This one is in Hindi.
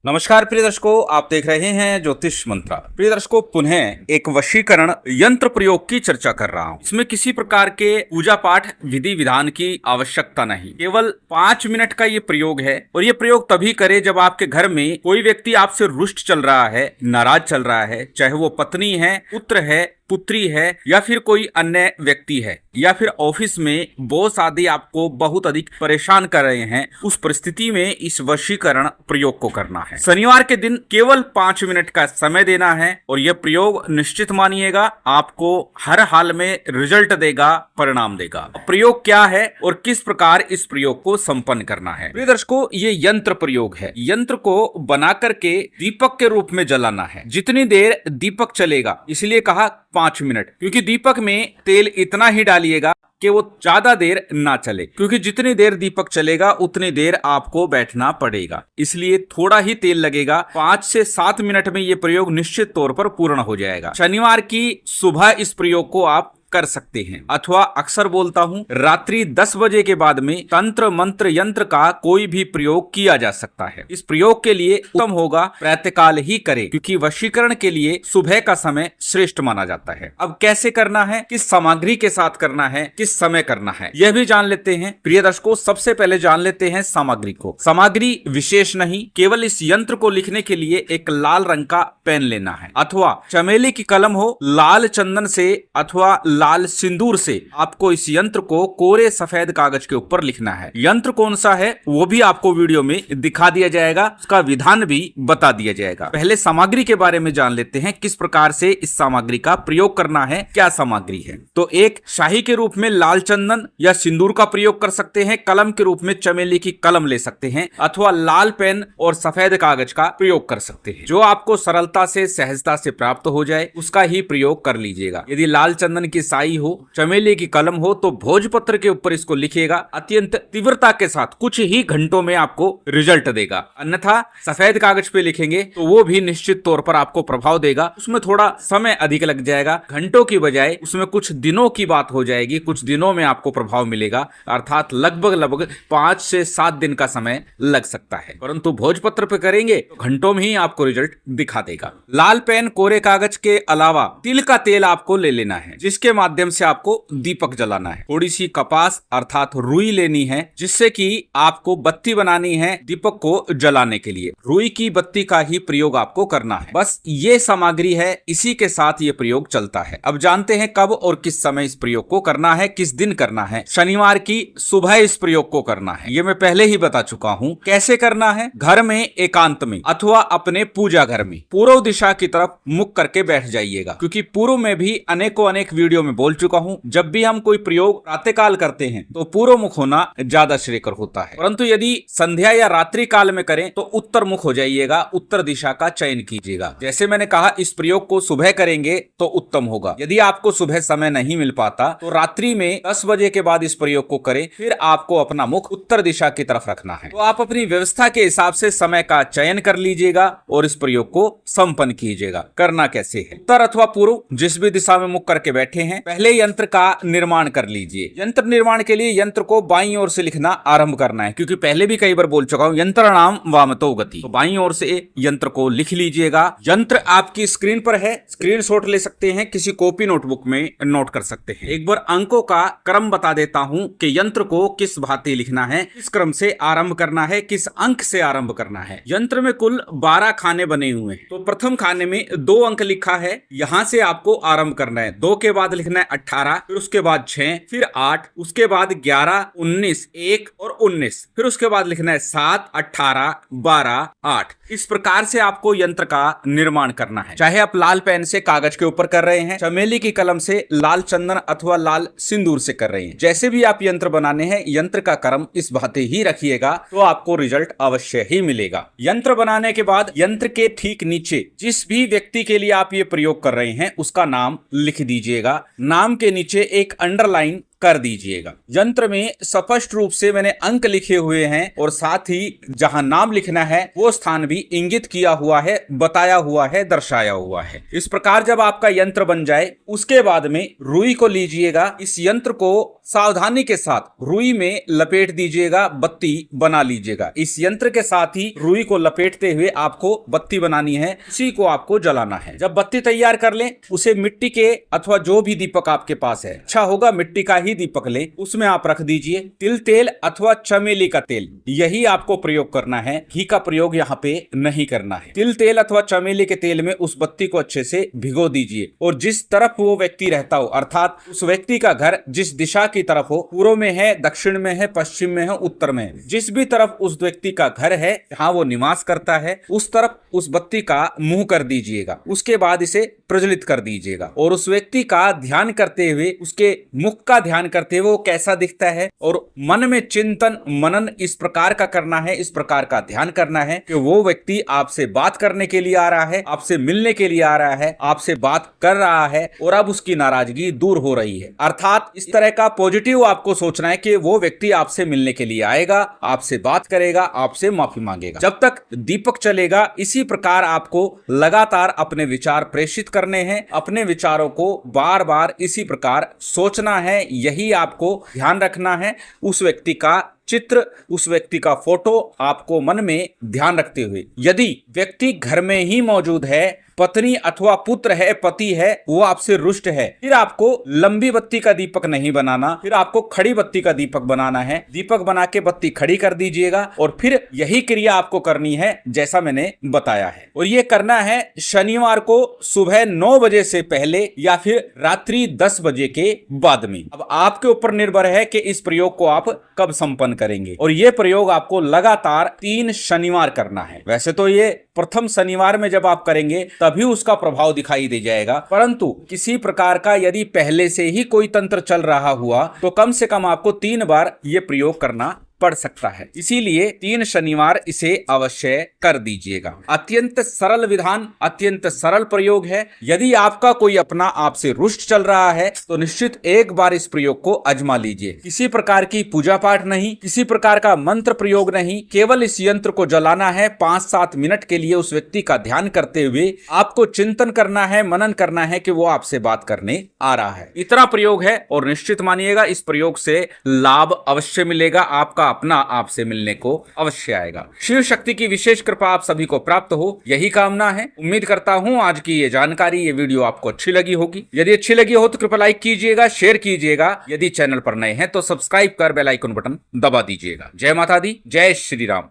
नमस्कार प्रिय दर्शकों, आप देख रहे हैं ज्योतिष मंत्रा। प्रिय दर्शकों, पुनः एक वशीकरण यंत्र प्रयोग की चर्चा कर रहा हूं। इसमें किसी प्रकार के पूजा पाठ विधि विधान की आवश्यकता नहीं, केवल 5 मिनट का ये प्रयोग है। और ये प्रयोग तभी करें जब आपके घर में कोई व्यक्ति आपसे रुष्ट चल रहा है, नाराज चल रहा है, चाहे वो पत्नी है, पुत्र है, पुत्री है या फिर कोई अन्य व्यक्ति है, या फिर ऑफिस में बॉस आदि आपको बहुत अधिक परेशान कर रहे हैं। उस परिस्थिति में इस वशीकरण प्रयोग को करना है। शनिवार के दिन केवल 5 मिनट का समय देना है और यह प्रयोग निश्चित मानिएगा आपको हर हाल में रिजल्ट देगा, परिणाम देगा। प्रयोग क्या है और किस प्रकार इस प्रयोग को संपन्न करना है? प्रिय दर्शकों, ये यंत्र प्रयोग है। यंत्र को बना करके दीपक के रूप में जलाना है। जितनी देर दीपक चलेगा, इसलिए कहा 5 मिनट, क्योंकि दीपक में तेल इतना ही डालिएगा कि वो ज्यादा देर ना चले, क्योंकि जितनी देर दीपक चलेगा उतनी देर आपको बैठना पड़ेगा, इसलिए थोड़ा ही तेल लगेगा। 5 से 7 मिनट में ये प्रयोग निश्चित तौर पर पूर्ण हो जाएगा। शनिवार की सुबह इस प्रयोग को आप कर सकते हैं, अथवा अक्सर बोलता हूं रात्रि 10 बजे के बाद में तंत्र मंत्र यंत्र का कोई भी प्रयोग किया जा सकता है। इस प्रयोग के लिए उत्तम होगा प्रातःकाल ही करें, क्योंकि वशीकरण के लिए सुबह का समय श्रेष्ठ माना जाता है। अब कैसे करना है, किस सामग्री के साथ करना है, किस समय करना है, यह भी जान लेते हैं। प्रिय दर्शकों, सबसे पहले जान लेते हैं सामग्री को। सामग्री विशेष नहीं, केवल इस यंत्र को लिखने के लिए एक लाल रंग का पेन लेना है, अथवा चमेली की कलम हो, लाल चंदन से अथवा लाल सिंदूर से आपको इस यंत्र को कोरे सफेद कागज के ऊपर लिखना है। यंत्र कौन सा है वो भी आपको वीडियो में दिखा दिया जाएगा, उसका विधान भी बता दिया जाएगा। पहले सामग्री के बारे में जान लेते हैं, किस प्रकार से इस सामग्री का प्रयोग करना है, क्या सामग्री है। तो एक शाही के रूप में लाल चंदन या सिंदूर का प्रयोग कर सकते हैं, कलम के रूप में चमेली की कलम ले सकते हैं, अथवा लाल पेन और सफेद कागज का प्रयोग कर सकते हैं। जो आपको सरलता से सहजता से प्राप्त हो जाए उसका ही प्रयोग कर लीजिएगा। यदि लाल चंदन की साई हो, चमेली की कलम हो, तो भोजपत्र के ऊपर इसको लिखिएगा। अत्यंत तीव्रता के साथ कुछ ही घंटों में आपको रिजल्ट देगा। अन्यथा सफेद कागज पे लिखेंगे तो वो भी निश्चित तौर पर आपको प्रभाव देगा, उसमें थोड़ा समय अधिक लग जाएगा। घंटों की बजाय उसमें कुछ दिनों की बात हो जाएगी, कुछ दिनों में आपको प्रभाव मिलेगा, अर्थात लगभग 5 से 7 दिन का समय लग सकता है। परंतु भोजपत्र पे करेंगे तो घंटों में ही आपको रिजल्ट दिखा देगा। लाल पेन, कोरे कागज के अलावा तिल का तेल आपको ले लेना है, जिसके माध्यम से आपको दीपक जलाना है। थोड़ी सी कपास अर्थात रुई लेनी है, जिससे कि आपको बत्ती बनानी है दीपक को जलाने के लिए। रुई की बत्ती का ही प्रयोग आपको करना है। बस ये सामग्री है, इसी के साथ ये प्रयोग चलता है। अब जानते हैं कब और किस समय इस प्रयोग को करना है, किस दिन करना है। शनिवार की सुबह इस प्रयोग को करना है, ये मैं पहले ही बता चुका हूं। कैसे करना है, घर में एकांत में अथवा अपने पूजा घर में पूर्व दिशा की तरफ मुख करके बैठ जाइएगा, क्योंकि पूर्व में भी अनेकों अनेक वीडियो में बोल चुका हूं, जब भी हम कोई प्रयोग प्रातःकाल करते हैं तो पूर्व मुख होना ज्यादा श्रेयकर होता है। परंतु यदि संध्या या रात्रि काल में करें तो उत्तर मुख हो जाइएगा, उत्तर दिशा का चयन कीजिएगा। जैसे मैंने कहा, इस प्रयोग को सुबह करेंगे तो उत्तम होगा। यदि आपको सुबह समय नहीं मिल पाता तो रात्रि में 10 बजे के बाद इस प्रयोग को करें, फिर आपको अपना मुख उत्तर दिशा की तरफ रखना है। तो आप अपनी व्यवस्था के हिसाब से समय का चयन कर लीजिएगा और इस प्रयोग को संपन्न कीजिएगा। करना कैसे है, उत्तर अथवा पूर्व जिस भी दिशा में मुख करके बैठे हैं, पहले यंत्र का निर्माण कर लीजिए। यंत्र निर्माण के लिए यंत्र को बाईं ओर से लिखना आरंभ करना है, क्योंकि पहले भी कई बार बोल चुका हूं, यंत्र नाम वामतो गति। तो बाईं ओर से यंत्र को लिख लीजिएगा। यंत्र आपकी स्क्रीन पर है, स्क्रीनशॉट ले सकते हैं, किसी कॉपी नोटबुक में नोट कर सकते हैं। एक बार अंकों का क्रम बता देता हूं कि यंत्र को किस भांति लिखना है, किस क्रम से आरंभ करना है, किस अंक से आरंभ करना है। यंत्र में कुल 12 खाने बने हुए हैं। तो प्रथम खाने में 2 अंक लिखा है, यहां से आपको आरंभ करना है। 2 के बाद लिखना है 18, फिर उसके बाद 6, फिर 8, उसके बाद 11, 19, 1 और 19, फिर उसके बाद लिखना है 7, 18, 12, 8। इस प्रकार से आपको यंत्र का निर्माण करना है। चाहे आप लाल पेन से कागज के ऊपर कर रहे हैं, चमेली की कलम से, लाल चंदन अथवा लाल सिंदूर से कर रहे हैं, जैसे भी आप यंत्र बनाने हैं, यंत्र का क्रम इस भांति ही रखिएगा तो आपको रिजल्ट अवश्य ही मिलेगा। यंत्र बनाने के बाद यंत्र के ठीक नीचे जिस भी व्यक्ति के लिए आप ये प्रयोग कर रहे हैं उसका नाम लिख दीजिएगा। नाम के नीचे एक अंडरलाइन कर दीजिएगा। यंत्र में स्पष्ट रूप से मैंने अंक लिखे हुए हैं और साथ ही जहां नाम लिखना है वो स्थान भी इंगित किया हुआ है, बताया हुआ है, दर्शाया हुआ है। इस प्रकार जब आपका यंत्र बन जाए उसके बाद में रुई को लीजिएगा, इस यंत्र को सावधानी के साथ रुई में लपेट दीजिएगा, बत्ती बना लीजिएगा। इस यंत्र के साथ ही रुई को लपेटते हुए आपको बत्ती बनानी है, उसी को आपको जलाना है। जब बत्ती तैयार कर लें उसे मिट्टी के अथवा जो भी दीपक आपके पास है, अच्छा होगा मिट्टी का ही दीपक ले, उसमें आप रख दीजिए। तिल तेल अथवा चमेली का तेल यही आपको प्रयोग करना है, घी का प्रयोग यहाँ पे नहीं करना है। तिल तेल अथवा चमेली के तेल में उस बत्ती को अच्छे से भिगो दीजिए और जिस तरफ वो व्यक्ति रहता हो, अर्थात उस व्यक्ति का घर जिस दिशा की तरफ हो, पूर्व में है, दक्षिण में है, पश्चिम में है, उत्तर में है, जिस भी तरफ उस व्यक्ति का घर है जहां वो निवास करता है उस तरफ उस बत्ती का मुंह कर दीजिएगा। उसके बाद इसे प्रज्वलित कर दीजिएगा और उस व्यक्ति का ध्यान करते हुए, उसके मुख का ध्यान करते हुए वो कैसा दिखता है और मन में चिंतन मनन इस प्रकार का करना है, इस प्रकार का ध्यान करना है कि वो व्यक्ति आपसे बात करने के लिए आ रहा है, आपसे मिलने के लिए आ रहा है, आपसे बात कर रहा है और अब उसकी नाराजगी दूर हो रही है। अर्थात इस तरह का पॉजिटिव आपको सोचना है कि वो व्यक्ति आपसे मिलने के लिए आएगा, आपसे बात करेगा, आपसे माफी मांगेगा। जब तक दीपक चलेगा इसी प्रकार आपको लगातार अपने विचार प्रेषित करने हैं, अपने विचारों को बार बार इसी प्रकार सोचना है, यही आपको ध्यान रखना है। उस व्यक्ति का चित्र, उस व्यक्ति का फोटो आपको मन में ध्यान रखते हुए, यदि व्यक्ति घर में ही मौजूद है, पत्नी अथवा पुत्र है, पति है, वो आपसे रुष्ट है, फिर आपको लंबी बत्ती का दीपक नहीं बनाना, फिर आपको खड़ी बत्ती का दीपक बनाना है। दीपक बना के बत्ती खड़ी कर दीजिएगा और फिर यही क्रिया आपको करनी है जैसा मैंने बताया है। और ये करना है शनिवार को सुबह 9 बजे से पहले या फिर रात्रि 10 बजे के बाद में। अब आपके ऊपर निर्भर है कि इस प्रयोग को आप कब संपन्न करेंगे और ये प्रयोग आपको लगातार 3 शनिवार करना है। वैसे तो ये प्रथम शनिवार में जब आप करेंगे तभी उसका प्रभाव दिखाई दे जाएगा, परंतु किसी प्रकार का यदि पहले से ही कोई तंत्र चल रहा हुआ तो कम से कम आपको 3 बार ये प्रयोग करना पड़ सकता है। इसीलिए 3 शनिवार इसे अवश्य कर दीजिएगा। अत्यंत सरल विधान, अत्यंत सरल प्रयोग है। यदि आपका कोई अपना आपसे रुष्ट चल रहा है तो निश्चित एक बार इस प्रयोग को आजमा लीजिए। किसी प्रकार की पूजा पाठ नहीं, किसी प्रकार का मंत्र प्रयोग नहीं, केवल इस यंत्र को जलाना है। 5-7 मिनट के लिए उस व्यक्ति का ध्यान करते हुए आपको चिंतन करना है, मनन करना है कि वो आपसे बात करने आ रहा है। इतना प्रयोग है और निश्चित मानिएगा इस प्रयोग से लाभ अवश्य मिलेगा, आपका अपना आपसे मिलने को अवश्य आएगा। शिव शक्ति की विशेष कृपा आप सभी को प्राप्त हो, यही कामना है। उम्मीद करता हूं आज की ये जानकारी, ये वीडियो आपको अच्छी लगी होगी। यदि अच्छी लगी हो तो कृपया लाइक कीजिएगा, शेयर कीजिएगा। यदि चैनल पर नए हैं तो सब्सक्राइब कर बेल आइकन बटन दबा दीजिएगा। जय माता दी, जय श्री राम।